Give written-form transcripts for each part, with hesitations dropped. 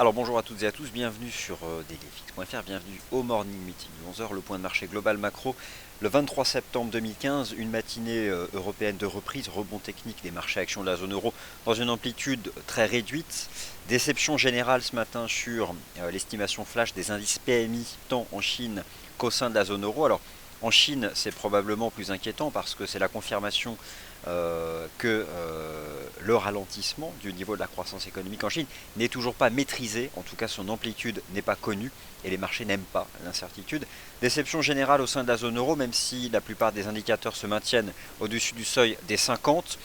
Alors bonjour à toutes et à tous, bienvenue sur dailyfx.fr, bienvenue au Morning Meeting de 11 heures, le point de marché global macro. Le 23 septembre 2015, une matinée européenne de reprise, rebond technique des marchés actions de la zone euro dans une amplitude très réduite. Déception générale ce matin sur l'estimation flash des indices PMI tant en Chine qu'au sein de la zone euro. Alors en Chine, c'est probablement plus inquiétant parce que c'est la confirmation que le ralentissement du niveau de la croissance économique en Chine n'est toujours pas maîtrisé, en tout cas son amplitude n'est pas connue et les marchés n'aiment pas l'incertitude. Déception générale au sein de la zone euro, même si la plupart des indicateurs se maintiennent au-dessus du seuil des 50.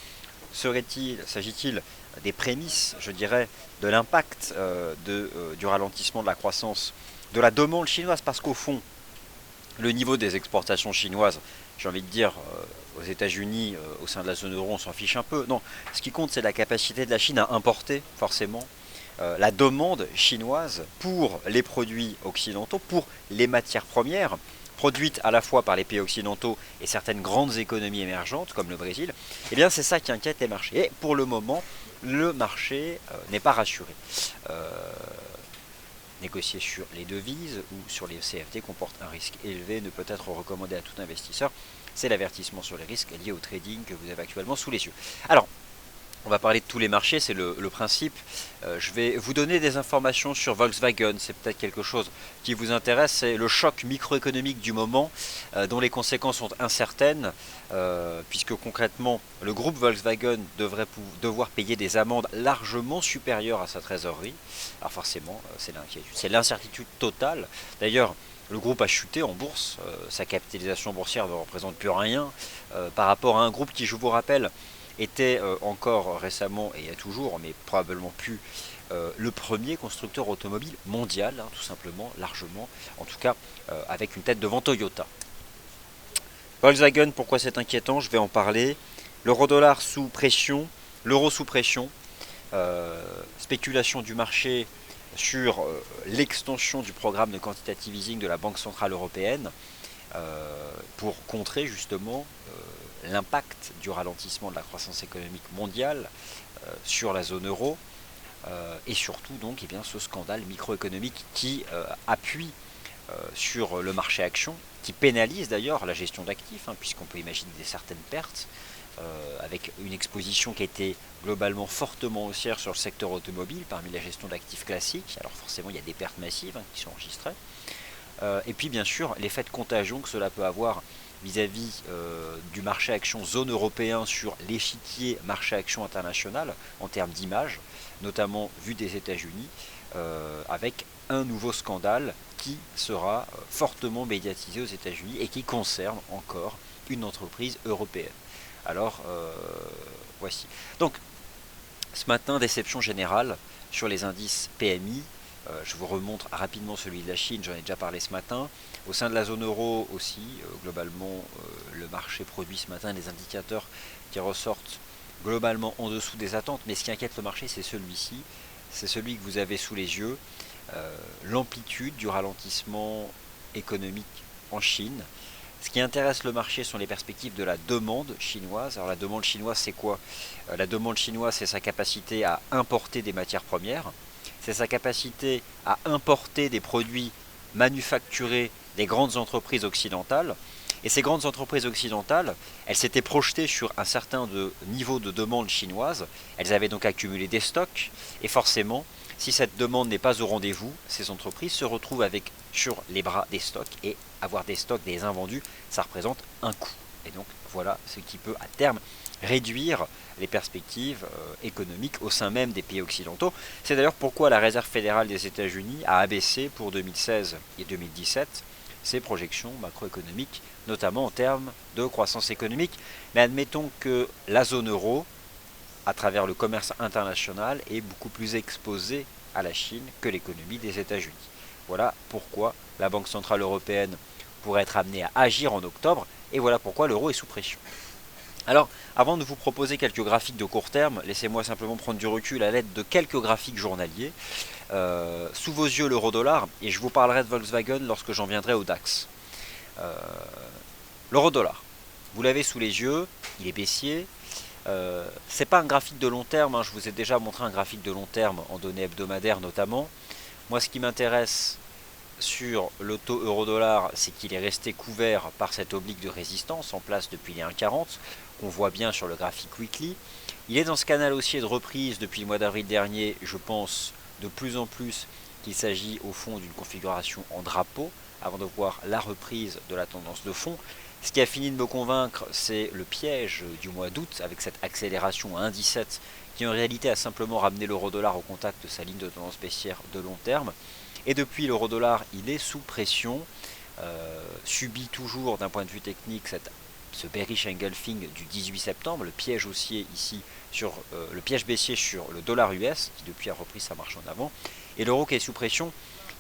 S'agit-il des prémices, je dirais, de l'impact du ralentissement de la croissance de la demande chinoise, parce qu'au fond, le niveau des exportations chinoises, j'ai envie de dire, aux États-Unis, au sein de la zone euro, on s'en fiche un peu. Non, ce qui compte, c'est la capacité de la Chine à importer, forcément, la demande chinoise pour les produits occidentaux, pour les matières premières, produites à la fois par les pays occidentaux et certaines grandes économies émergentes, comme le Brésil. Eh bien, c'est ça qui inquiète les marchés. Et pour le moment, le marché n'est pas rassuré. Euh, Négocier sur les devises ou sur les CFD comporte un risque élevé, ne peut être recommandé à tout investisseur. C'est l'avertissement sur les risques liés au trading que vous avez actuellement sous les yeux. Alors, on va parler de tous les marchés, c'est le principe. Je vais vous donner des informations sur Volkswagen, c'est peut-être quelque chose qui vous intéresse. C'est le choc microéconomique du moment, dont les conséquences sont incertaines, puisque concrètement, le groupe Volkswagen devrait devoir payer des amendes largement supérieures à sa trésorerie. Alors forcément, c'est l'inquiétude, c'est l'incertitude totale. D'ailleurs, le groupe a chuté en bourse, sa capitalisation boursière ne représente plus rien par rapport à un groupe qui, je vous rappelle, était encore récemment, et est toujours, mais probablement plus, le premier constructeur automobile mondial, hein, tout simplement, largement, en tout cas avec une tête devant Toyota. Volkswagen, pourquoi c'est inquiétant? Je vais en parler. L'euro-dollar sous pression, l'euro sous pression, spéculation du marché sur l'extension du programme de quantitative easing de la Banque Centrale Européenne pour contrer justement l'impact du ralentissement de la croissance économique mondiale sur la zone euro et surtout donc eh bien, ce scandale microéconomique qui appuie sur le marché action, qui pénalise d'ailleurs la gestion d'actifs, hein, puisqu'on peut imaginer certaines pertes, avec une exposition qui a été globalement fortement haussière sur le secteur automobile parmi la gestion d'actifs classiques. Alors forcément il y a des pertes massives, hein, qui sont enregistrées. Et puis bien sûr l'effet de contagion que cela peut avoir vis-à-vis du marché action zone européen sur l'échiquier marché action international en termes d'image, notamment vu des États-Unis, avec un nouveau scandale qui sera fortement médiatisé aux États-Unis et qui concerne encore une entreprise européenne. Alors voici. Donc ce matin, déception générale sur les indices PMI. Je vous remontre rapidement celui de la Chine, j'en ai déjà parlé ce matin. Au sein de la zone euro aussi, globalement, le marché produit ce matin des indicateurs qui ressortent globalement en dessous des attentes. Mais ce qui inquiète le marché, c'est celui-ci. C'est celui que vous avez sous les yeux. L'amplitude du ralentissement économique en Chine. Ce qui intéresse le marché sont les perspectives de la demande chinoise. Alors la demande chinoise, c'est quoi? La demande chinoise, c'est sa capacité à importer des matières premières. C'est sa capacité à importer des produits manufacturés des grandes entreprises occidentales. Et ces grandes entreprises occidentales, elles s'étaient projetées sur un certain niveau de demande chinoise. Elles avaient donc accumulé des stocks. Et forcément, si cette demande n'est pas au rendez-vous, ces entreprises se retrouvent avec sur les bras des stocks. Et avoir des stocks, des invendus, ça représente un coût. Et donc voilà ce qui peut à terme réduire les perspectives économiques au sein même des pays occidentaux. C'est d'ailleurs pourquoi la Réserve fédérale des États-Unis a abaissé pour 2016 et 2017 ses projections macroéconomiques, notamment en termes de croissance économique. Mais admettons que la zone euro, à travers le commerce international, est beaucoup plus exposée à la Chine que l'économie des États-Unis. Voilà pourquoi la Banque Centrale Européenne pourrait être amenée à agir en octobre, et voilà pourquoi l'euro est sous pression. Alors, avant de vous proposer quelques graphiques de court terme, laissez-moi simplement prendre du recul à l'aide de quelques graphiques journaliers. Sous vos yeux l'euro-dollar, et je vous parlerai de Volkswagen lorsque j'en viendrai au DAX. L'euro-dollar, vous l'avez sous les yeux, il est baissier. C'est pas un graphique de long terme, hein, je vous ai déjà montré un graphique de long terme en données hebdomadaires notamment. Moi, ce qui m'intéresse sur le taux euro-dollar, c'est qu'il est resté couvert par cette oblique de résistance en place depuis les 1,40, qu'on voit bien sur le graphique weekly. Il est dans ce canal haussier de reprise depuis le mois d'avril dernier. Je pense de plus en plus qu'il s'agit au fond d'une configuration en drapeau, avant de voir la reprise de la tendance de fond. Ce qui a fini de me convaincre, c'est le piège du mois d'août, avec cette accélération à 1,17, qui en réalité a simplement ramené l'euro-dollar au contact de sa ligne de tendance baissière de long terme. Et depuis, l'euro-dollar, il est sous pression, subit toujours d'un point de vue technique ce bearish engulfing du 18 septembre, le piège haussier ici sur le piège baissier sur le dollar US, qui depuis a repris sa marche en avant, et l'euro qui est sous pression,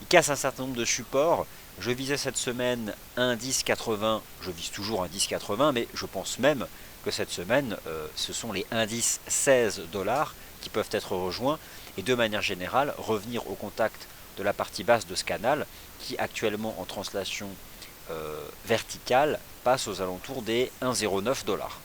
il casse un certain nombre de supports. Je visais cette semaine un 10,80, je vise toujours un 10,80, mais je pense même que cette semaine, ce sont les indices 16 dollars qui peuvent être rejoints, et de manière générale, revenir au contact de la partie basse de ce canal, qui actuellement en translation verticale passe aux alentours des 1,09 dollars.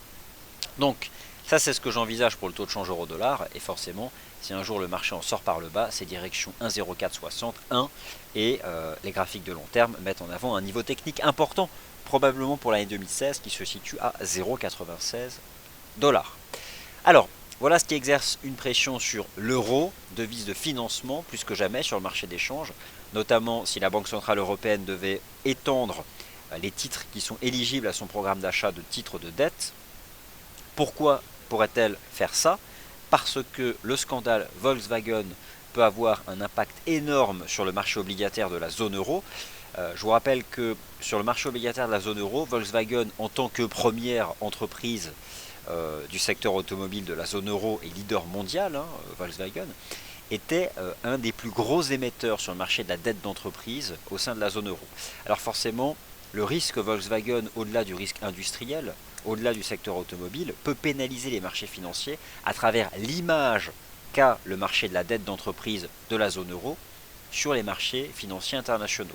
Donc ça c'est ce que j'envisage pour le taux de change euro-dollar, et forcément si un jour le marché en sort par le bas, c'est direction 1,0460, 1, et les graphiques de long terme mettent en avant un niveau technique important, probablement pour l'année 2016, qui se situe à 0,96 dollars. Alors, voilà ce qui exerce une pression sur l'euro, devise de financement plus que jamais sur le marché des changes, notamment si la Banque Centrale Européenne devait étendre les titres qui sont éligibles à son programme d'achat de titres de dette. Pourquoi pourrait-elle faire ça? Parce que le scandale Volkswagen peut avoir un impact énorme sur le marché obligataire de la zone euro. Je vous rappelle que sur le marché obligataire de la zone euro, Volkswagen, en tant que première entreprise du secteur automobile de la zone euro et leader mondial, Volkswagen, était un des plus gros émetteurs sur le marché de la dette d'entreprise au sein de la zone euro. Alors forcément, le risque Volkswagen, au-delà du risque industriel, au-delà du secteur automobile, peut pénaliser les marchés financiers à travers l'image qu'a le marché de la dette d'entreprise de la zone euro sur les marchés financiers internationaux.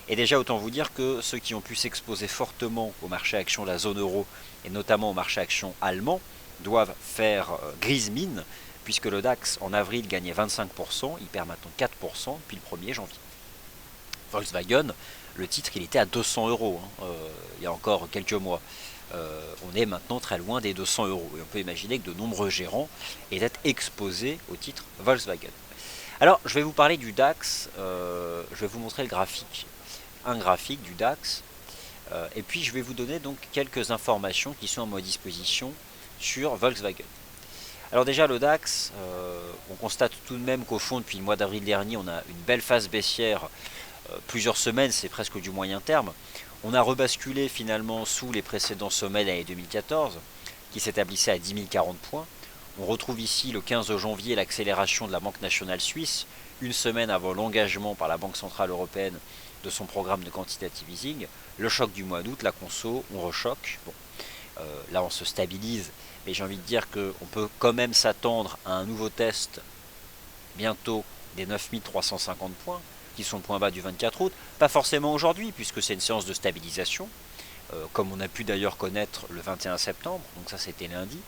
Et déjà, autant vous dire que ceux qui ont pu s'exposer fortement au marché actions de la zone euro, et notamment au marché actions allemand, doivent faire grise mine, puisque le DAX en avril gagnait 25%, il perd maintenant 4% depuis le 1er janvier. Volkswagen, le titre, il était à 200 euros il y a encore quelques mois. On est maintenant très loin des 200 euros. Et on peut imaginer que de nombreux gérants étaient exposés au titre Volkswagen. Alors, je vais vous parler du DAX, je vais vous montrer le graphique, un graphique du DAX, et puis je vais vous donner donc quelques informations qui sont à ma disposition sur Volkswagen. Alors déjà le DAX, on constate tout de même qu'au fond depuis le mois d'avril dernier, on a une belle phase baissière, plusieurs semaines, c'est presque du moyen terme. On a rebasculé finalement sous les précédents sommets de l'année 2014, qui s'établissaient à 10 040 points. On retrouve ici le 15 janvier l'accélération de la Banque nationale suisse, une semaine avant l'engagement par la Banque centrale européenne de son programme de quantitative easing. Le choc du mois d'août, la conso, on rechoque. Bon, là on se stabilise, mais j'ai envie de dire qu'on peut quand même s'attendre à un nouveau test bientôt des 9 350 points, qui sont le point bas du 24 août. Pas forcément aujourd'hui, puisque c'est une séance de stabilisation, comme on a pu d'ailleurs connaître le 21 septembre, donc ça c'était lundi.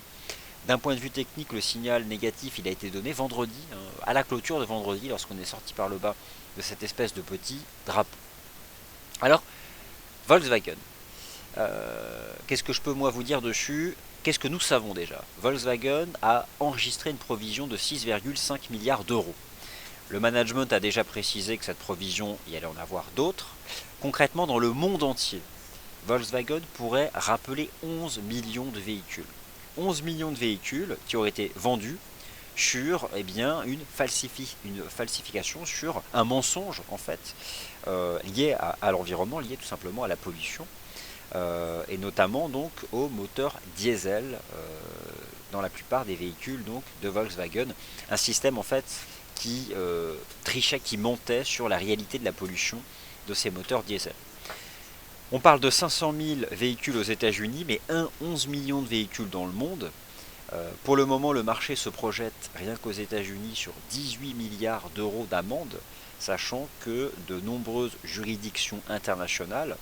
D'un point de vue technique, le signal négatif il a été donné vendredi, à la clôture de vendredi, lorsqu'on est sorti par le bas de cette espèce de petit drapeau. Alors, Volkswagen, qu'est-ce que je peux moi vous dire dessus? Qu'est-ce que nous savons déjà? Volkswagen a enregistré une provision de 6,5 milliards d'euros. Le management a déjà précisé que cette provision, il allait en avoir d'autres. Concrètement, dans le monde entier, Volkswagen pourrait rappeler 11 millions de véhicules. 11 millions de véhicules qui auraient été vendus sur une falsification, sur un mensonge en fait, lié à l'environnement, lié tout simplement à la pollution, et notamment donc au moteur diesel dans la plupart des véhicules donc, de Volkswagen. Un système en fait qui trichait, qui mentait sur la réalité de la pollution de ces moteurs diesel. On parle de 500 000 véhicules aux États-Unis, mais 11 millions de véhicules dans le monde. Pour le moment, le marché se projette rien qu'aux États-Unis sur 18 milliards d'euros d'amende, sachant que de nombreuses juridictions internationales,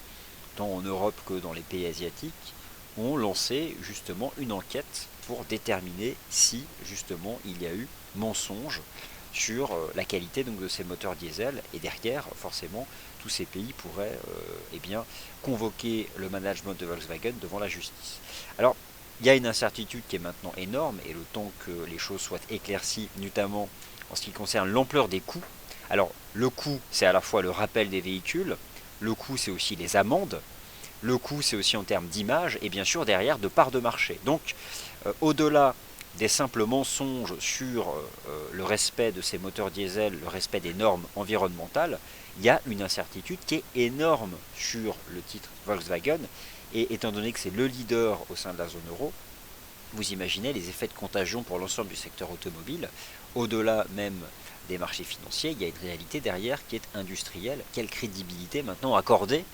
tant en Europe que dans les pays asiatiques, ont lancé justement une enquête pour déterminer si justement il y a eu mensonge sur la qualité donc, de ces moteurs diesel, et derrière forcément tous ces pays pourraient eh bien, convoquer le management de Volkswagen devant la justice. Alors il y a une incertitude qui est maintenant énorme, et le temps que les choses soient éclaircies, notamment en ce qui concerne l'ampleur des coûts. Alors le coût, c'est à la fois le rappel des véhicules, le coût c'est aussi les amendes, le coût c'est aussi en termes d'image, et bien sûr derrière de parts de marché. Donc au-delà des simples mensonges sur le respect de ces moteurs diesel, le respect des normes environnementales, il y a une incertitude qui est énorme sur le titre Volkswagen, et étant donné que c'est le leader au sein de la zone euro, vous imaginez les effets de contagion pour l'ensemble du secteur automobile. Au-delà même des marchés financiers, il y a une réalité derrière qui est industrielle. Quelle crédibilité maintenant accorder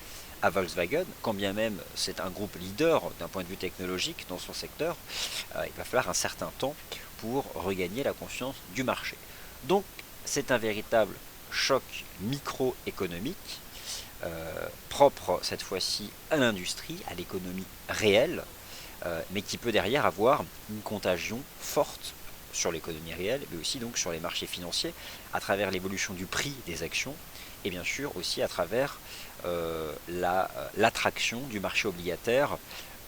à Volkswagen, quand bien même c'est un groupe leader d'un point de vue technologique dans son secteur, il va falloir un certain temps pour regagner la confiance du marché. Donc c'est un véritable choc microéconomique, propre cette fois-ci à l'industrie, à l'économie réelle, mais qui peut derrière avoir une contagion forte sur l'économie réelle, mais aussi donc sur les marchés financiers, à travers l'évolution du prix des actions, et bien sûr aussi à travers l'attraction du marché obligataire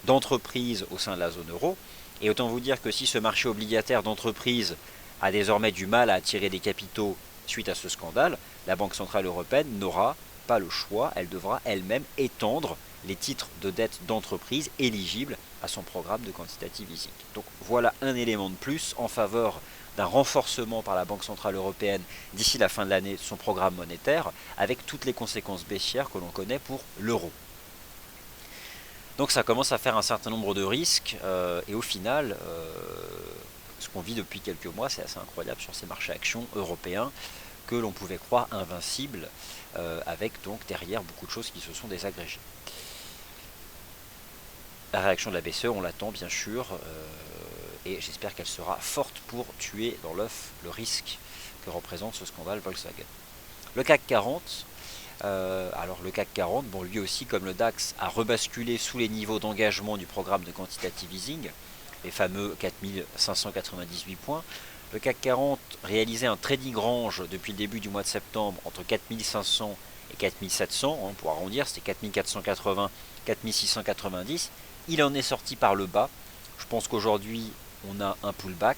d'entreprises au sein de la zone euro. Et autant vous dire que si ce marché obligataire d'entreprises a désormais du mal à attirer des capitaux suite à ce scandale, la Banque Centrale Européenne n'aura pas le choix, elle devra elle-même étendre les titres de dette d'entreprise éligibles à son programme de quantitative easing. Donc voilà un élément de plus en faveur d'un renforcement par la Banque Centrale Européenne d'ici la fin de l'année de son programme monétaire, avec toutes les conséquences baissières que l'on connaît pour l'euro. Donc ça commence à faire un certain nombre de risques, et au final, ce qu'on vit depuis quelques mois, c'est assez incroyable sur ces marchés actions européens, que l'on pouvait croire invincibles, avec donc derrière beaucoup de choses qui se sont désagrégées. La réaction de la BCE, on l'attend bien sûr, et j'espère qu'elle sera forte pour tuer dans l'œuf le risque que représente ce scandale Volkswagen. Le CAC 40, alors le CAC 40, bon, lui aussi comme le DAX, a rebasculé sous les niveaux d'engagement du programme de quantitative easing, les fameux 4598 points. Le CAC 40 réalisait un trading range depuis le début du mois de septembre entre 4500 et 4700, hein, pour arrondir, c'était 4480, 4690. Il en est sorti par le bas. Je pense qu'aujourd'hui, on a un pullback.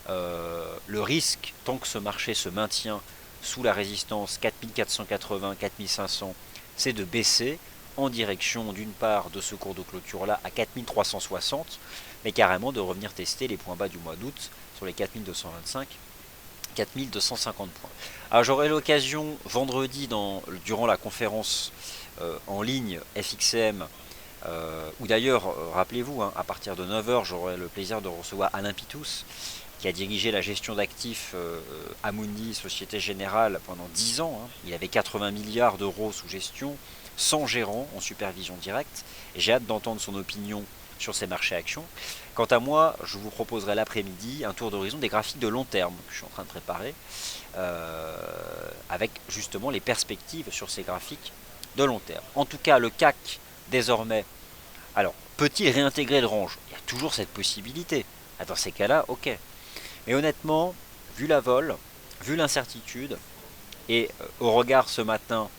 Le risque, tant que ce marché se maintient sous la résistance 4480, 4500, c'est de baisser en direction d'une part de ce cours de clôture là à 4360, mais carrément de revenir tester les points bas du mois d'août sur les 4225, 4250 points. Alors j'aurai l'occasion vendredi durant la conférence en ligne FXM, ou d'ailleurs, rappelez-vous, hein, à partir de 9h, j'aurai le plaisir de recevoir Alain Pitous, qui a dirigé la gestion d'actifs Amundi, Société Générale, pendant 10 ans. Hein. Il avait 80 milliards d'euros sous gestion, 100 gérants en supervision directe. Et j'ai hâte d'entendre son opinion sur ces marchés actions. Quant à moi, je vous proposerai l'après-midi un tour d'horizon des graphiques de long terme que je suis en train de préparer, avec justement les perspectives sur ces graphiques de long terme. En tout cas, le CAC, désormais, alors, peut-il réintégrer le range? Il y a toujours cette possibilité. Dans ces cas-là, ok. Mais honnêtement, vu la vol, vu l'incertitude, et au regard ce matin,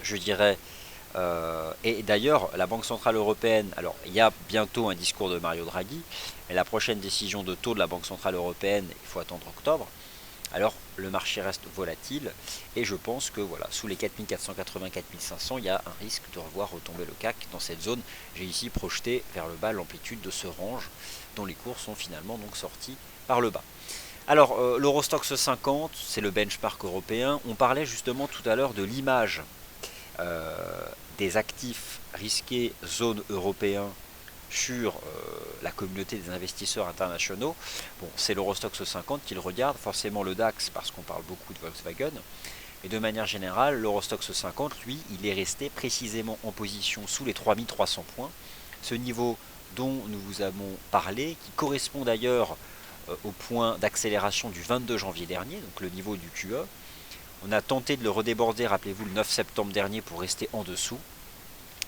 je dirais, et d'ailleurs la Banque Centrale Européenne, alors il y a bientôt un discours de Mario Draghi, mais la prochaine décision de taux de la Banque Centrale Européenne, il faut attendre octobre. Alors le marché reste volatile, et je pense que voilà, sous les 4480-4500, il y a un risque de revoir retomber le CAC dans cette zone. J'ai ici projeté vers le bas l'amplitude de ce range dont les cours sont finalement donc sortis par le bas. Alors l'Eurostoxx 50, c'est le benchmark européen. On parlait justement tout à l'heure de l'image des actifs risqués zone européen sur la communauté des investisseurs internationaux. Bon, c'est l'Eurostoxx 50 qui le regarde, forcément le DAX parce qu'on parle beaucoup de Volkswagen, mais de manière générale, l'Eurostoxx 50, lui, il est resté précisément en position sous les 3300 points, ce niveau dont nous vous avons parlé, qui correspond d'ailleurs au point d'accélération du 22 janvier dernier, donc le niveau du QE. On a tenté de le redéborder, rappelez-vous, le 9 septembre dernier pour rester en dessous.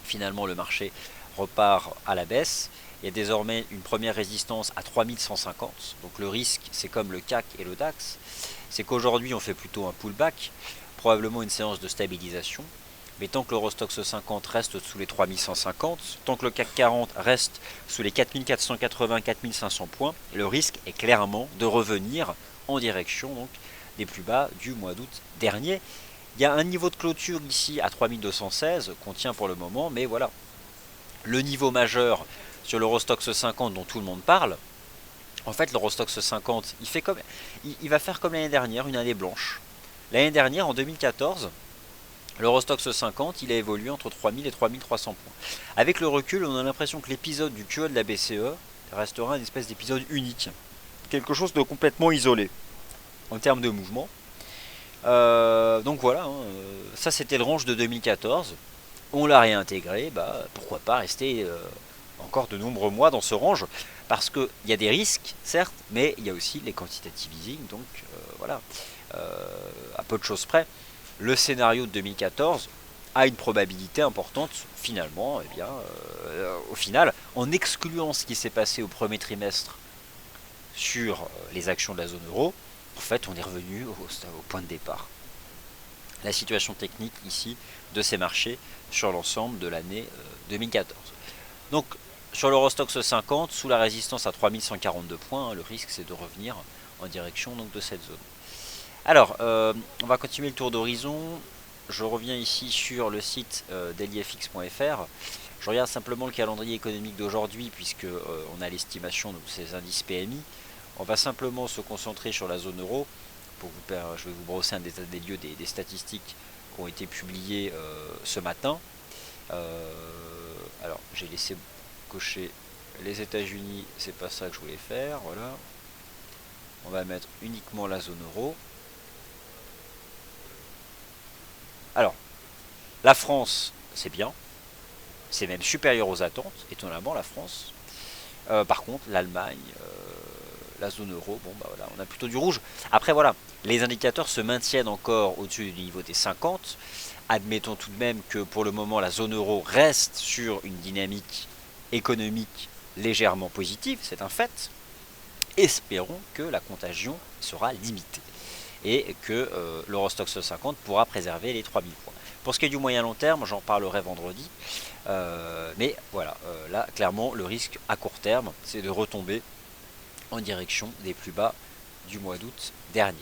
Finalement, le marché repart à la baisse, Il y a désormais une première résistance à 3150. Donc le risque, c'est comme le CAC et le DAX, c'est qu'aujourd'hui on fait plutôt un pullback, probablement une séance de stabilisation. Mais tant que l'Eurostoxx 50 reste sous les 3150, tant que le CAC 40 reste sous les 4480-4500 points, le risque est clairement de revenir en direction donc, des plus bas du mois d'août dernier. Il y a un niveau de clôture ici à 3216 qu'on tient pour le moment, mais voilà. Le niveau majeur sur l'Eurostoxx 50 dont tout le monde parle, en fait l'Eurostoxx 50, il va faire comme l'année dernière, une année blanche. L'année dernière, en 2014, l'Eurostoxx 50, il a évolué entre 3000 et 3300 points. Avec le recul, on a l'impression que l'épisode du QE de la BCE restera une espèce d'épisode unique. Quelque chose de complètement isolé en termes de mouvement. Donc voilà, ça c'était le range de 2014. On l'a réintégré, pourquoi pas rester encore de nombreux mois dans ce range, parce qu'il y a des risques, certes, mais il y a aussi les quantitative easing, donc voilà, à peu de choses près. Le scénario de 2014 a une probabilité importante, finalement, au final, en excluant ce qui s'est passé au premier trimestre sur les actions de la zone euro, en fait, on est revenu au point de départ. La situation technique ici de ces marchés sur l'ensemble de l'année 2014. Donc, sur l'Eurostoxx 50, sous la résistance à 3142 points, le risque c'est de revenir en direction donc, de cette zone. Alors, on va continuer le tour d'horizon. Je reviens ici sur le site dailyfx.fr. Je regarde simplement le calendrier économique d'aujourd'hui puisque on a l'estimation de ces indices PMI. On va simplement se concentrer sur la zone euro. Je vais vous brosser un état des lieux des statistiques qui ont été publiées ce matin. Alors, j'ai laissé cocher les États-Unis, c'est pas ça que je voulais faire. Voilà. On va mettre uniquement la zone euro. Alors, la France, c'est bien. C'est même supérieur aux attentes, étonnamment, la France. Par contre, l'Allemagne, la zone euro, voilà, on a plutôt du rouge. Après, voilà, les indicateurs se maintiennent encore au-dessus du niveau des 50. Admettons tout de même que pour le moment, la zone euro reste sur une dynamique économique légèrement positive, c'est un fait. Espérons que la contagion sera limitée et que l'Eurostoxx 50 pourra préserver les 3000 points. Pour ce qui est du moyen long terme, j'en parlerai vendredi. Mais voilà, là, clairement, le risque à court terme, c'est de retomber en direction des plus bas du mois d'août dernier.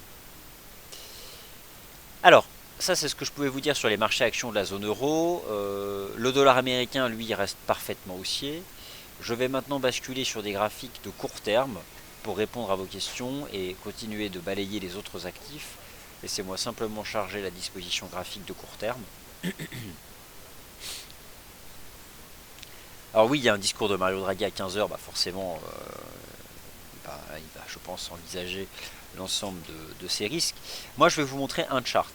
Alors, ça c'est ce que je pouvais vous dire sur les marchés actions de la zone euro. Le dollar américain, lui, reste parfaitement haussier. Je vais maintenant basculer sur des graphiques de court terme pour répondre à vos questions et continuer de balayer les autres actifs. Laissez-moi simplement charger la disposition graphique de court terme. Alors oui, il y a un discours de Mario Draghi à 15h, forcément, il va, je pense, envisager l'ensemble de ces risques. Moi, je vais vous montrer un chart.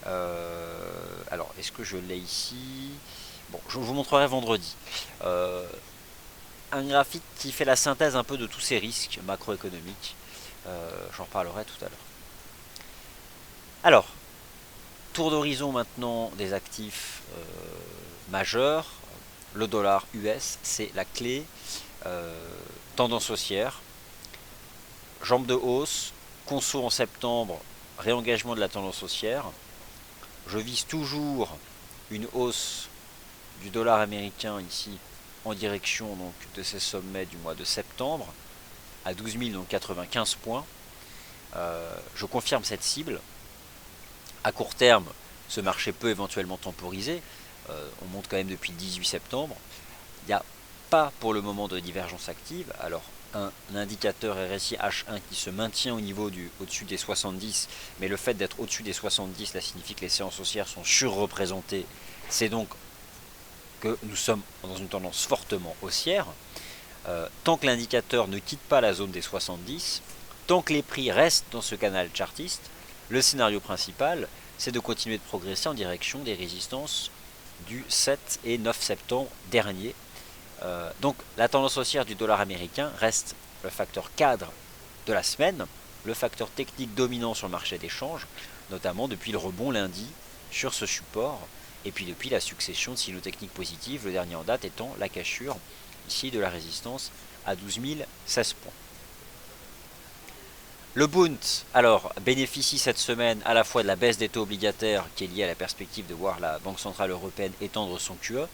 Alors, est-ce que je l'ai ici? Bon, je vous montrerai vendredi. Un graphique qui fait la synthèse un peu de tous ces risques macroéconomiques. J'en reparlerai tout à l'heure. Alors, tour d'horizon maintenant des actifs majeurs. Le dollar US, c'est la clé. Tendance haussière. Jambe de hausse. Conso en septembre. Réengagement de la tendance haussière. Je vise toujours une hausse du dollar américain ici en direction donc, de ces sommets du mois de septembre à 12 095 points. Je confirme cette cible. À court terme, ce marché peut éventuellement temporiser. On monte quand même depuis le 18 septembre. Il n'y a pas pour le moment de divergence active. Alors, un indicateur RSI H1 qui se maintient au-dessus des 70, mais le fait d'être au-dessus des 70, cela signifie que les séances haussières sont surreprésentées. C'est donc que nous sommes dans une tendance fortement haussière. Tant que l'indicateur ne quitte pas la zone des 70, tant que les prix restent dans ce canal chartiste, le scénario principal, c'est de continuer de progresser en direction des résistances du 7 et 9 septembre dernier. Donc la tendance haussière du dollar américain reste le facteur cadre de la semaine, le facteur technique dominant sur le marché des changes, notamment depuis le rebond lundi sur ce support, et puis depuis la succession de signaux techniques positifs, le dernier en date étant la cassure ici de la résistance à 12 016 points. Le Bund, alors, bénéficie cette semaine à la fois de la baisse des taux obligataires qui est liée à la perspective de voir la Banque Centrale Européenne étendre son QE,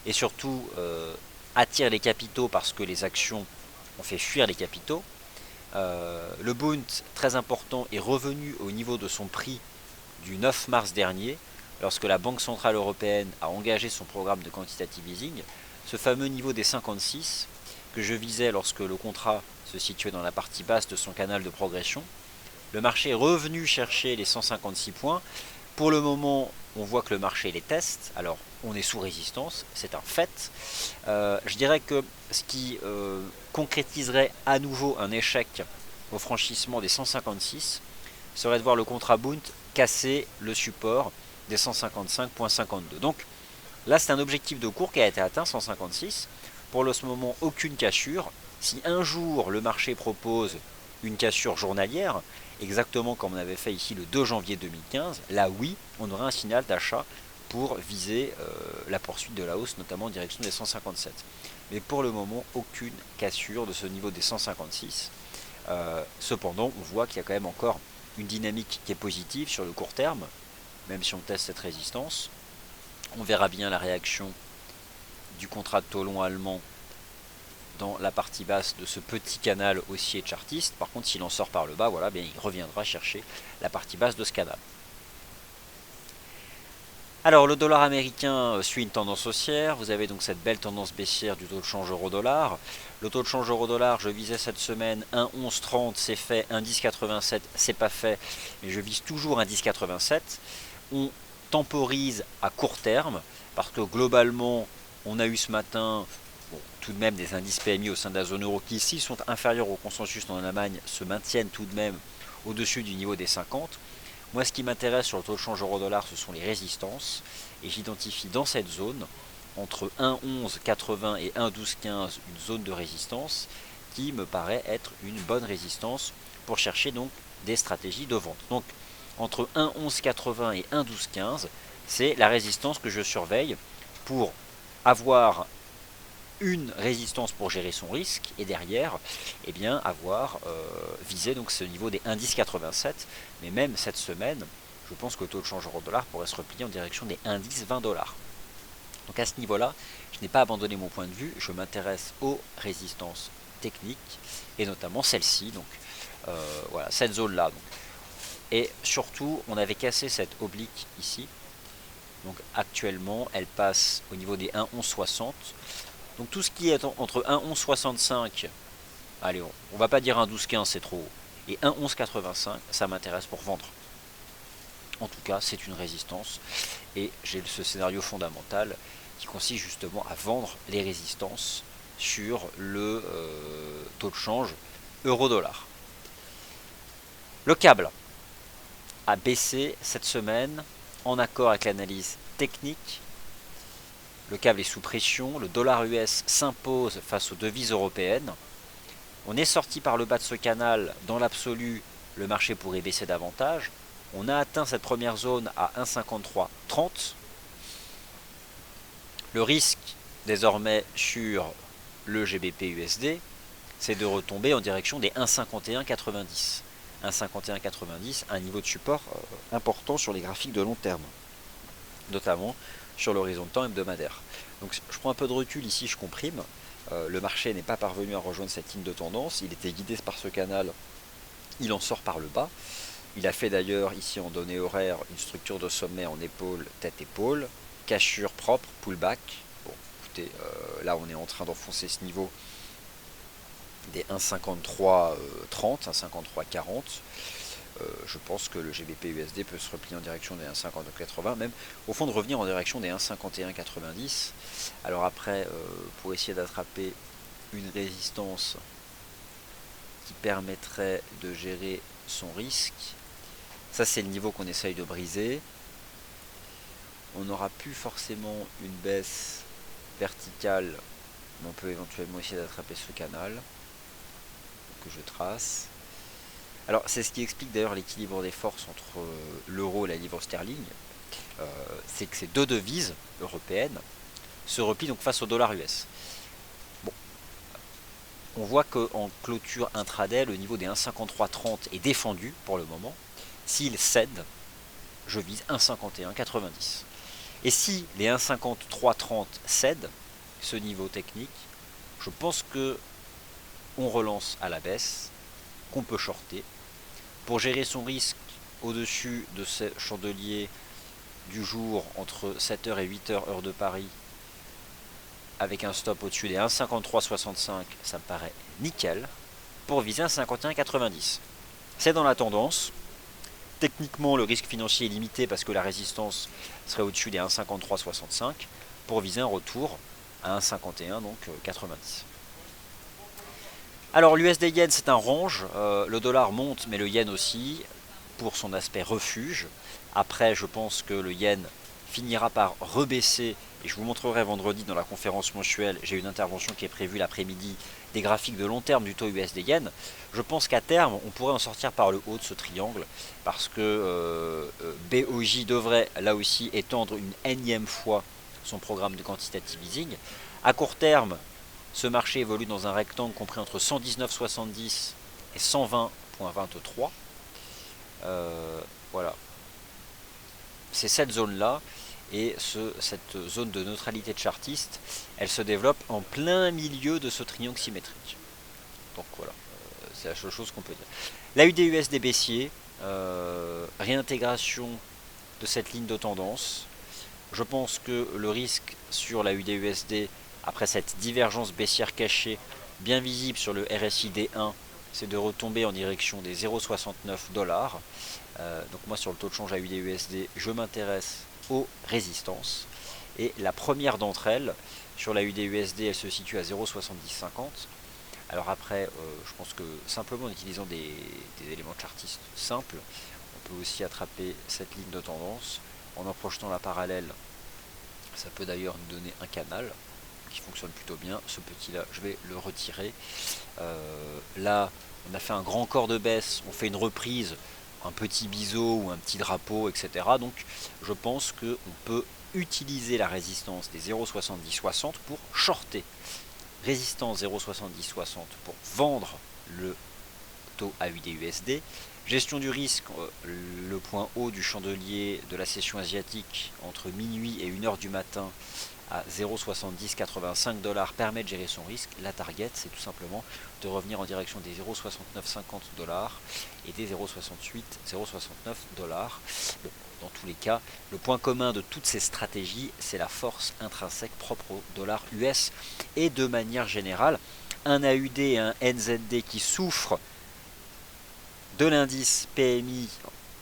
et surtout attire les capitaux parce que les actions ont fait fuir les capitaux. Le Bund, très important, est revenu au niveau de son prix du 9 mars dernier, lorsque la Banque Centrale Européenne a engagé son programme de quantitative easing, ce fameux niveau des 56 que je visais lorsque le contrat se situait dans la partie basse de son canal de progression. Le marché est revenu chercher les 156 points. Pour le moment, on voit que le marché les teste. Alors, on est sous résistance, c'est un fait. Je dirais que ce qui concrétiserait à nouveau un échec au franchissement des 156 serait de voir le contrat Bund casser le support des 155.52. Donc là, c'est un objectif de cours qui a été atteint, 156. Pour le moment, aucune cassure. Si un jour le marché propose une cassure journalière, exactement comme on avait fait ici le 2 janvier 2015, là oui, on aura un signal d'achat pour viser la poursuite de la hausse, notamment en direction des 157. Mais pour le moment, aucune cassure de ce niveau des 156. Cependant, on voit qu'il y a quand même encore une dynamique qui est positive sur le court terme, même si on teste cette résistance. On verra bien la réaction du contrat de taux long allemand dans la partie basse de ce petit canal haussier chartiste. Par contre, s'il en sort par le bas, voilà, bien, il reviendra chercher la partie basse de ce canal. Alors, le dollar américain suit une tendance haussière. Vous avez donc cette belle tendance baissière du taux de change euro-dollar. Le taux de change euro-dollar, je visais cette semaine 1,1130, c'est fait. 1,1087, c'est pas fait. Mais je vise toujours 1,1087. On temporise à court terme parce que globalement, on a eu ce matin tout de même des indices PMI au sein de la zone euro qui ici sont inférieurs au consensus en Allemagne, se maintiennent tout de même au-dessus du niveau des 50. Moi, ce qui m'intéresse sur le taux de change euro-dollar, ce sont les résistances. Et j'identifie dans cette zone, entre 1,1180 et 1,1215, une zone de résistance qui me paraît être une bonne résistance pour chercher donc des stratégies de vente. Donc, entre 1,1180 et 1,1215, c'est la résistance que je surveille pour avoir une résistance pour gérer son risque et derrière eh bien, avoir visé donc ce niveau des 1,1087. Mais même cette semaine, je pense que le taux de change euro-dollar pourrait se replier en direction des 1,1020 $. Donc à ce niveau-là, je n'ai pas abandonné mon point de vue, je m'intéresse aux résistances techniques et notamment celle-ci, donc voilà, cette zone-là. Et surtout, on avait cassé cette oblique ici. Donc actuellement, elle passe au niveau des 1,1160. Donc tout ce qui est entre 1,1165, allez, on va pas dire 1,1215, c'est trop haut, et 1,1185, ça m'intéresse pour vendre. En tout cas, c'est une résistance, et j'ai ce scénario fondamental qui consiste justement à vendre les résistances sur le taux de change euro-dollar. Le câble a baissé cette semaine en accord avec l'analyse technique. Le câble est sous pression, le dollar US s'impose face aux devises européennes. On est sorti par le bas de ce canal, dans l'absolu, le marché pourrait baisser davantage. On a atteint cette première zone à 1,5330. Le risque désormais sur le GBP USD, c'est de retomber en direction des 1,5190. 1,5190, un niveau de support important sur les graphiques de long terme, notamment sur l'horizon de temps hebdomadaire. Donc je prends un peu de recul ici, je comprime. Le marché n'est pas parvenu à rejoindre cette ligne de tendance, il était guidé par ce canal, il en sort par le bas. Il a fait d'ailleurs ici en données horaires une structure de sommet en épaule, tête-épaule, cassure propre, pullback. Bon, écoutez, là on est en train d'enfoncer ce niveau des 1,5330, 1,5340. Je pense que le GBP USD peut se replier en direction des 1,5280, même au fond de revenir en direction des 1,5190. Alors après, pour essayer d'attraper une résistance qui permettrait de gérer son risque, ça c'est le niveau qu'on essaye de briser. On n'aura plus forcément une baisse verticale, mais on peut éventuellement essayer d'attraper ce canal que je trace. Alors c'est ce qui explique d'ailleurs l'équilibre des forces entre l'euro et la livre sterling. C'est que ces deux devises européennes se replient donc face au dollar US. Bon, on voit qu'en clôture intraday, le niveau des 1,5330 est défendu pour le moment. S'il cède, je vise 1,5190. Et si les 1,5330 cèdent, ce niveau technique, je pense que on relance à la baisse, qu'on peut shorter. Pour gérer son risque au-dessus de ce chandelier du jour entre 7h et 8h heure de Paris, avec un stop au-dessus des 1,5365, ça me paraît nickel, pour viser un 51,90. C'est dans la tendance. Techniquement, le risque financier est limité parce que la résistance serait au-dessus des 1,5365 pour viser un retour à 1,51, donc 90. Alors l'USD Yen, c'est un range. Le dollar monte, mais le Yen aussi, pour son aspect refuge. Après, je pense que le Yen finira par rebaisser, et je vous montrerai vendredi dans la conférence mensuelle, j'ai une intervention qui est prévue l'après-midi, des graphiques de long terme du taux USD Yen. Je pense qu'à terme, on pourrait en sortir par le haut de ce triangle, parce que BOJ devrait là aussi étendre une énième fois son programme de quantitative easing. À court terme, ce marché évolue dans un rectangle compris entre 119,70 et 120,23. Voilà. C'est cette zone-là. Et cette zone de neutralité chartiste, elle se développe en plein milieu de ce triangle symétrique. Donc voilà, c'est la seule chose qu'on peut dire. La UD-USD baissier, réintégration de cette ligne de tendance. Je pense que le risque sur la UD-USD, après cette divergence baissière cachée, bien visible sur le RSI D1, c'est de retomber en direction des 0,69 $. Donc moi sur le taux de change à UD-USD, je m'intéresse aux résistances. Et la première d'entre elles, sur la UD-USD, elle se situe à 0,7050. Alors après, je pense que simplement en utilisant des éléments chartistes simples, on peut aussi attraper cette ligne de tendance. En projetant la parallèle, ça peut d'ailleurs nous donner un canal qui fonctionne plutôt bien. Ce petit là, je vais le retirer. Là, on a fait un grand corps de baisse, on fait une reprise, un petit biseau ou un petit drapeau, etc. Donc je pense qu'on peut utiliser la résistance des 0,7060 pour shorter. Résistance 0,7060 pour vendre le taux AUD-USD. Gestion du risque, le point haut du chandelier de la session asiatique entre minuit et 1h du matin à 0,7085 $ permet de gérer son risque. La target, c'est tout simplement de revenir en direction des 0,6950 $ et des 0,68, 0,69 $. Bon, dans tous les cas, le point commun de toutes ces stratégies, c'est la force intrinsèque propre au dollar US et de manière générale, un AUD et un NZD qui souffrent de l'indice PMI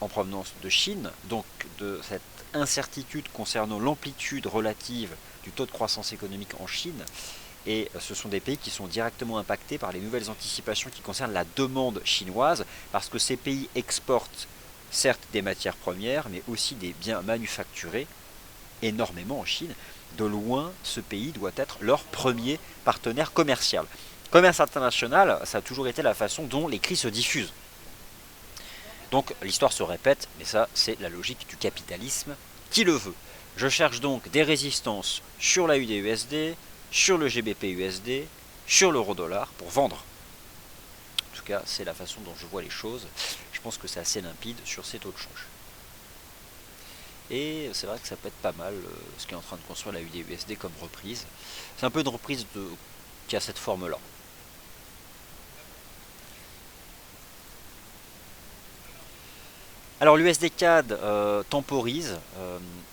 en provenance de Chine, donc de cette incertitude concernant l'amplitude relative du taux de croissance économique en Chine, et ce sont des pays qui sont directement impactés par les nouvelles anticipations qui concernent la demande chinoise, parce que ces pays exportent certes des matières premières, mais aussi des biens manufacturés énormément en Chine. De loin, ce pays doit être leur premier partenaire commercial. Commerce international, ça a toujours été la façon dont les crises se diffusent. Donc l'histoire se répète, mais ça c'est la logique du capitalisme qui le veut. Je cherche donc des résistances sur la UD-USD, sur le GBP-USD, sur l'euro-dollar pour vendre. En tout cas, c'est la façon dont je vois les choses. Je pense que c'est assez limpide sur ces taux de change. Et c'est vrai que ça peut être pas mal ce qui est en train de construire la UD-USD comme reprise. C'est un peu une reprise qui a cette forme-là. Alors l'USD CAD temporise.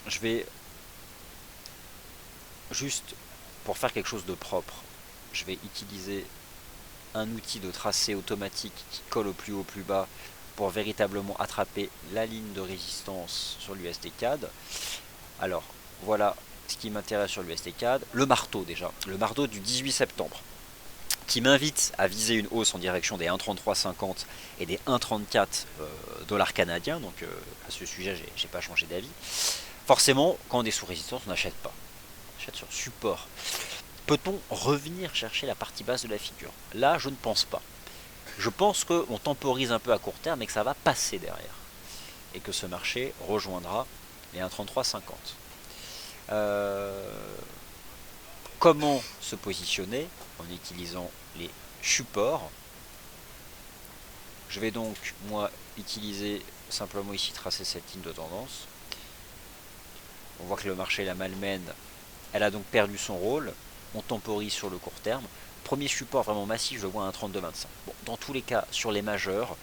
Je vais juste, pour faire quelque chose de propre, je vais utiliser un outil de tracé automatique qui colle au plus haut, au plus bas, pour véritablement attraper la ligne de résistance sur l'USD CAD. Alors voilà ce qui m'intéresse sur l'USD CAD. Le marteau déjà, le marteau du 18 septembre. Qui m'invite à viser une hausse en direction des 1,3350 et des 1,34 dollars canadiens. Donc à ce sujet, j'ai pas changé d'avis. Forcément, quand on est sous résistance, on n'achète pas. On achète sur support. Peut-on revenir chercher la partie basse de la figure? Là, je ne pense pas. Je pense qu'on temporise un peu à court terme et que ça va passer derrière. Et que ce marché rejoindra les 1,3350. Comment se positionner en utilisant les support. Je vais donc, moi, utiliser simplement ici, tracer cette ligne de tendance. On voit que le marché la malmène, elle a donc perdu son rôle. On temporise sur le court terme. Premier support vraiment massif, je vois un 32,25. Bon, dans tous les cas, sur les majeurs,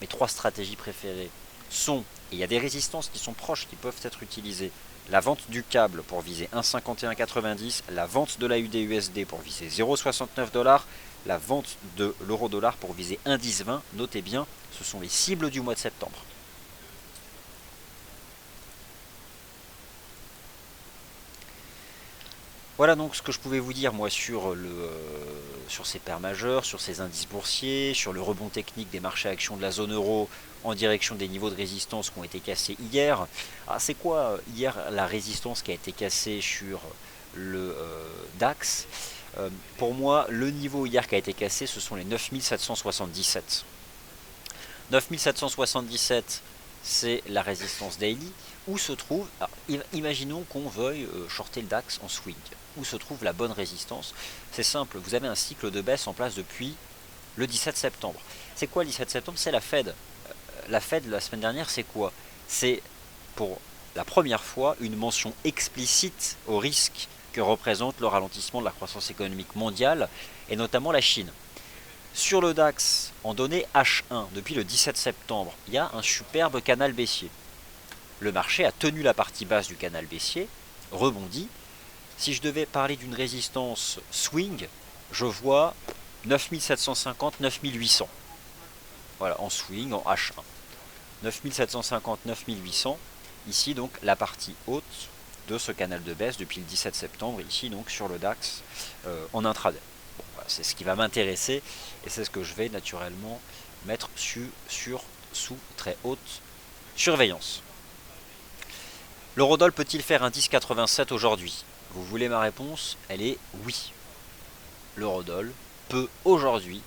mes trois stratégies préférées sont, et il y a des résistances qui sont proches, qui peuvent être utilisées, la vente du câble pour viser 1,5190, la vente de la UD/USD pour viser 0,69 $, la vente de l'euro-dollar pour viser 1,1020. Notez bien, ce sont les cibles du mois de septembre. Voilà donc ce que je pouvais vous dire moi sur ces paires majeures, sur ces indices boursiers, sur le rebond technique des marchés actions de la zone euro en direction des niveaux de résistance qui ont été cassés hier. Ah, c'est quoi hier la résistance qui a été cassée sur le DAX? Pour moi, le niveau hier qui a été cassé, ce sont les 9777. 9777, c'est la résistance daily. Où se trouve, alors, imaginons qu'on veuille shorter le DAX en swing. Où se trouve la bonne résistance? C'est simple, vous avez un cycle de baisse en place depuis le 17 septembre. C'est quoi le 17 septembre? C'est la Fed. La Fed, la semaine dernière, c'est quoi? C'est pour la première fois une mention explicite au risque que représente le ralentissement de la croissance économique mondiale, et notamment la Chine. Sur le DAX, en données H1, depuis le 17 septembre, il y a un superbe canal baissier. Le marché a tenu la partie basse du canal baissier, rebondi. Si je devais parler d'une résistance swing, je vois 9750, 9800. Voilà, en swing, en H1. 9750, 9800. Ici, donc, la partie haute de ce canal de baisse depuis le 17 septembre, ici, donc, sur le DAX, en intraday. Bon, voilà, c'est ce qui va m'intéresser, et c'est ce que je vais naturellement mettre sous très haute surveillance. L'eurodoll peut-il faire un 10,87 aujourd'hui? Vous voulez ma réponse? Elle est oui. L'eurodoll peut aujourd'hui,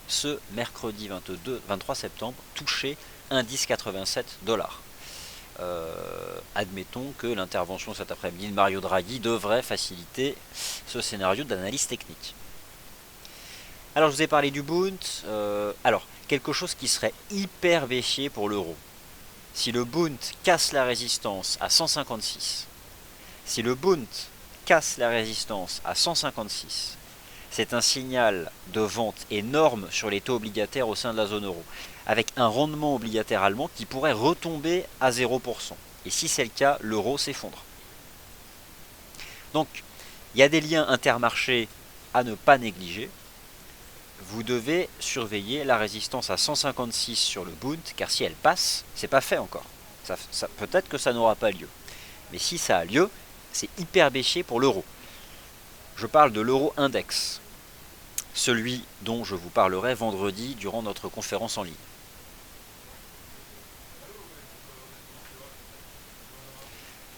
ce mercredi 23 septembre, toucher un 10,87 $. Admettons que l'intervention cet après-midi de Mario Draghi devrait faciliter ce scénario d'analyse technique. Alors je vous ai parlé du Bund. Alors, quelque chose qui serait hyper baissier pour l'euro. Si le Bund casse la résistance à 156, si le Bund casse la résistance à 156, c'est un signal de vente énorme sur les taux obligataires au sein de la zone euro, avec un rendement obligataire allemand qui pourrait retomber à 0%. Et si c'est le cas, l'euro s'effondre. Donc, il y a des liens intermarchés à ne pas négliger. Vous devez surveiller la résistance à 156 sur le Bund, car si elle passe, c'est pas fait encore. Peut-être que ça n'aura pas lieu. Mais si ça a lieu, c'est hyper baissier pour l'euro. Je parle de l'euro index, celui dont je vous parlerai vendredi durant notre conférence en ligne.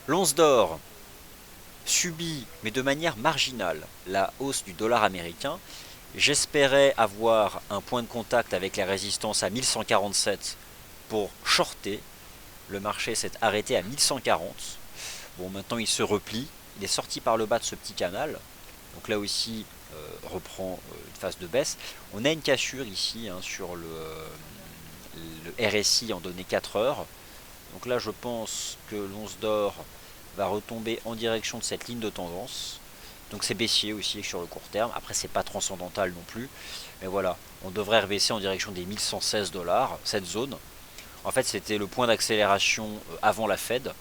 L'once d'or subit, mais de manière marginale, la hausse du dollar américain. J'espérais avoir un point de contact avec la résistance à 1147 pour shorter. Le marché s'est arrêté à 1140. Bon, maintenant il se replie. Il est sorti par le bas de ce petit canal. Donc là aussi, reprend une phase de baisse. On a une cassure ici sur le RSI en données 4 heures. Donc là, je pense que l'once d'or va retomber en direction de cette ligne de tendance. Donc c'est baissier aussi sur le court terme. Après, c'est pas transcendantal non plus. Mais voilà, on devrait rebaisser en direction des 1116 $, cette zone. En fait, c'était le point d'accélération avant la Fed.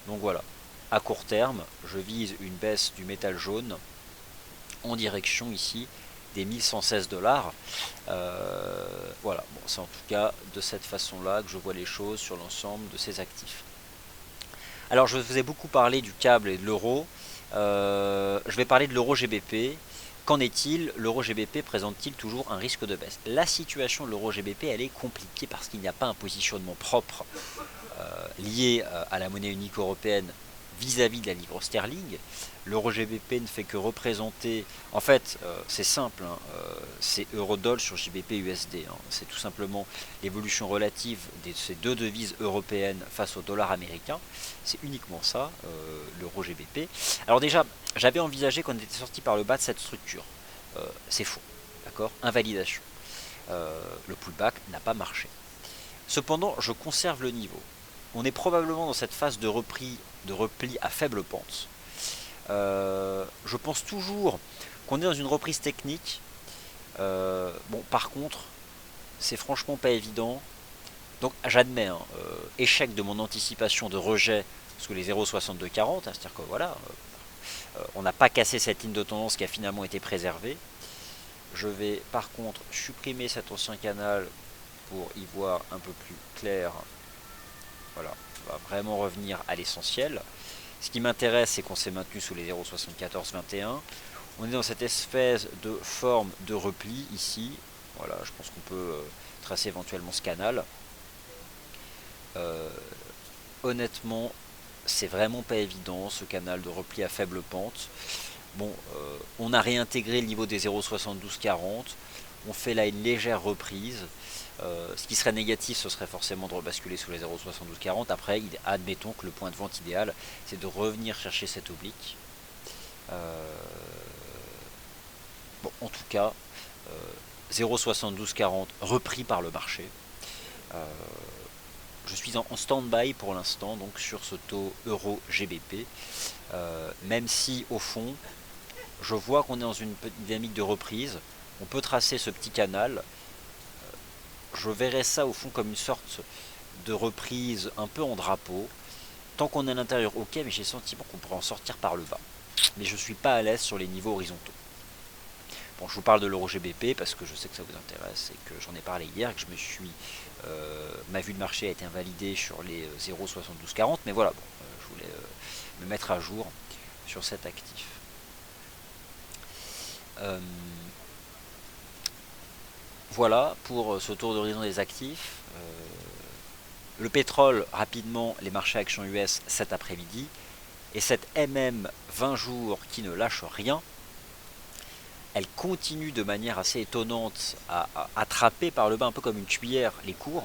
Donc voilà, à court terme, je vise une baisse du métal jaune en direction ici des 1116 $. Voilà, bon, c'est en tout cas de cette façon-là que je vois les choses sur l'ensemble de ces actifs. Alors, je vous ai beaucoup parlé du câble et de l'euro. Je vais parler de l'euro GBP. Qu'en est-il? L'euro GBP présente-t-il toujours un risque de baisse? La situation de l'euro GBP, elle est compliquée parce qu'il n'y a pas un positionnement propre lié à la monnaie unique européenne vis-à-vis de la livre sterling. L'euro GBP ne fait que représenter, en fait c'est simple, c'est euro-doll sur GBP USD, c'est tout simplement l'évolution relative de ces deux devises européennes face au dollar américain, c'est uniquement ça, l'euro GBP. Alors déjà, j'avais envisagé qu'on était sorti par le bas de cette structure, c'est faux. d'accord, invalidation. Le pullback n'a pas marché. Cependant, je conserve le niveau. On est probablement dans cette phase de repli à faible pente. Je pense toujours qu'on est dans une reprise technique. Bon, par contre, c'est franchement pas évident. Donc j'admets, hein, échec de mon anticipation de rejet sous les 0,6240, hein, c'est-à-dire que voilà, on n'a pas cassé cette ligne de tendance qui a finalement été préservée. Je vais par contre supprimer cet ancien canal pour y voir un peu plus clair. Voilà, on va vraiment revenir à l'essentiel. Ce qui m'intéresse, c'est qu'on s'est maintenu sous les 0,7421. On est dans cette espèce de forme de repli ici. Voilà, je pense qu'on peut tracer éventuellement ce canal. Honnêtement, c'est vraiment pas évident ce canal de repli à faible pente. Bon, on a réintégré le niveau des 0,7240. On fait là une légère reprise. Ce qui serait négatif, ce serait forcément de rebasculer sous les 0,7240. Après, admettons que le point de vente idéal, c'est de revenir chercher cet oblique. Bon, en tout cas, 0,7240 repris par le marché. Je suis en stand-by pour l'instant, donc sur ce taux euro GBP. Même si, au fond, je vois qu'on est dans une dynamique de reprise. On peut tracer ce petit canal. Je verrais ça au fond comme une sorte de reprise un peu en drapeau. Tant qu'on est à l'intérieur, ok, mais j'ai le sentiment qu'on pourrait en sortir par le bas. Mais je ne suis pas à l'aise sur les niveaux horizontaux. Bon, je vous parle de l'euro GBP parce que je sais que ça vous intéresse et que j'en ai parlé hier, que je me suis... ma vue de marché a été invalidée sur les 0,7240, mais voilà, bon, je voulais me mettre à jour sur cet actif. Voilà pour ce tour d'horizon des actifs. Le pétrole, rapidement, les marchés actions US cet après-midi. Et cette MM 20 jours qui ne lâche rien, elle continue de manière assez étonnante à attraper par le bas, un peu comme une cuillère, les cours.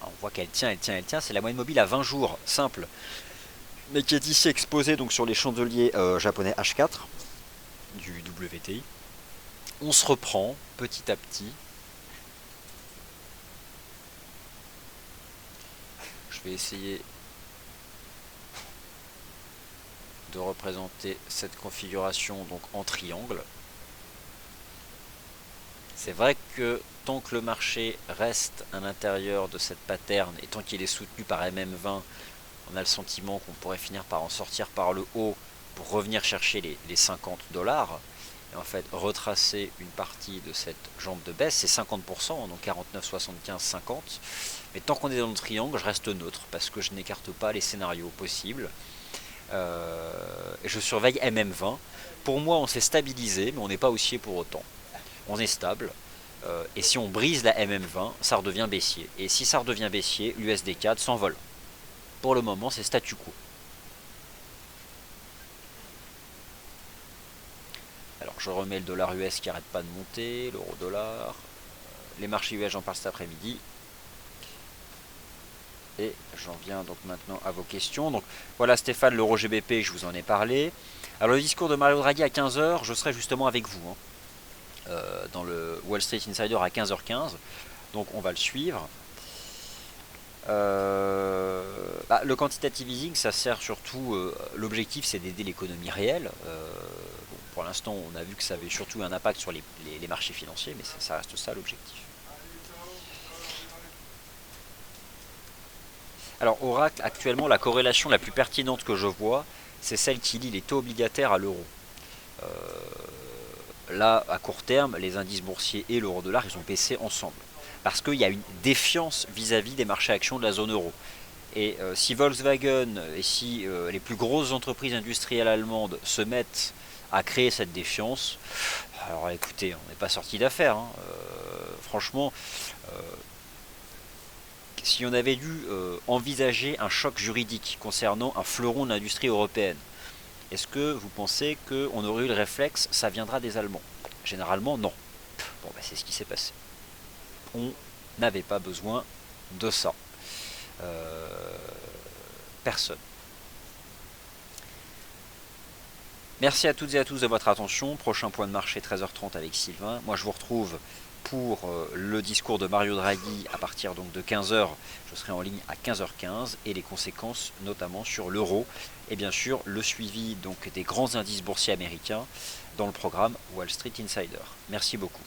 On voit qu'elle tient, elle tient, elle tient. C'est la moyenne mobile à 20 jours, simple, mais qui est ici exposée donc sur les chandeliers japonais H4 du WTI. On se reprend petit à petit. Je vais essayer de représenter cette configuration donc en triangle. C'est vrai que tant que le marché reste à l'intérieur de cette pattern et tant qu'il est soutenu par MM20, on a le sentiment qu'on pourrait finir par en sortir par le haut pour revenir chercher les 50 dollars. Et en fait, retracer une partie de cette jambe de baisse, c'est 50%, donc 49, 75, 50. Mais tant qu'on est dans le triangle, je reste neutre parce que je n'écarte pas les scénarios possibles. Et je surveille MM20. Pour moi, on s'est stabilisé, mais on n'est pas haussier pour autant. On est stable. Et si on brise la MM20, ça redevient baissier. Et si ça redevient baissier, l'USD4 s'envole. Pour le moment, c'est statu quo. Alors, je remets le dollar US qui n'arrête pas de monter, l'euro dollar. Les marchés US, j'en parle cet après-midi. Et j'en viens donc maintenant à vos questions. Donc voilà Stéphane, l'euro GBP, je vous en ai parlé. Alors le discours de Mario Draghi à 15 h, je serai justement avec vous, hein, dans le Wall Street Insider à 15h15. Donc on va le suivre. Le quantitative easing, ça sert surtout, l'objectif c'est d'aider l'économie réelle. Bon, pour l'instant on a vu que ça avait surtout un impact sur les marchés financiers, mais ça reste ça l'objectif. Alors Oracle, actuellement, la corrélation la plus pertinente que je vois, c'est celle qui lie les taux obligataires à l'euro. Là, à court terme, les indices boursiers et l'euro-dollar, ils ont baissé ensemble. Parce qu'il y a une défiance vis-à-vis des marchés actions de la zone euro. Et si Volkswagen et si les plus grosses entreprises industrielles allemandes se mettent à créer cette défiance, alors écoutez, on n'est pas sorti d'affaire. Hein. Franchement, si on avait dû envisager un choc juridique concernant un fleuron de l'industrie européenne, est-ce que vous pensez qu'on aurait eu le réflexe, ça viendra des Allemands? Généralement, non. Bon, c'est ce qui s'est passé. On n'avait pas besoin de ça. Personne. Merci à toutes et à tous de votre attention. Prochain point de marché 13h30 avec Sylvain. Moi je vous retrouve pour le discours de Mario Draghi à partir donc de 15h. Je serai en ligne à 15h15 et les conséquences notamment sur l'euro et bien sûr le suivi donc des grands indices boursiers américains dans le programme Wall Street Insider. Merci beaucoup.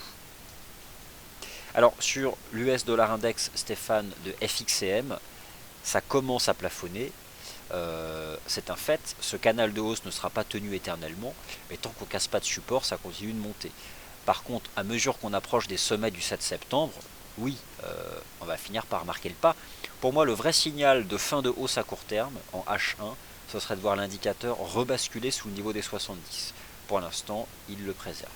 Alors sur l'US Dollar Index, Stéphane, de FXCM, ça commence à plafonner. C'est un fait, ce canal de hausse ne sera pas tenu éternellement, mais tant qu'on ne casse pas de support, ça continue de monter. Par contre, à mesure qu'on approche des sommets du 7 septembre, oui, on va finir par marquer le pas. Pour moi, le vrai signal de fin de hausse à court terme, en H1, ce serait de voir l'indicateur rebasculer sous le niveau des 70. Pour l'instant, il le préserve.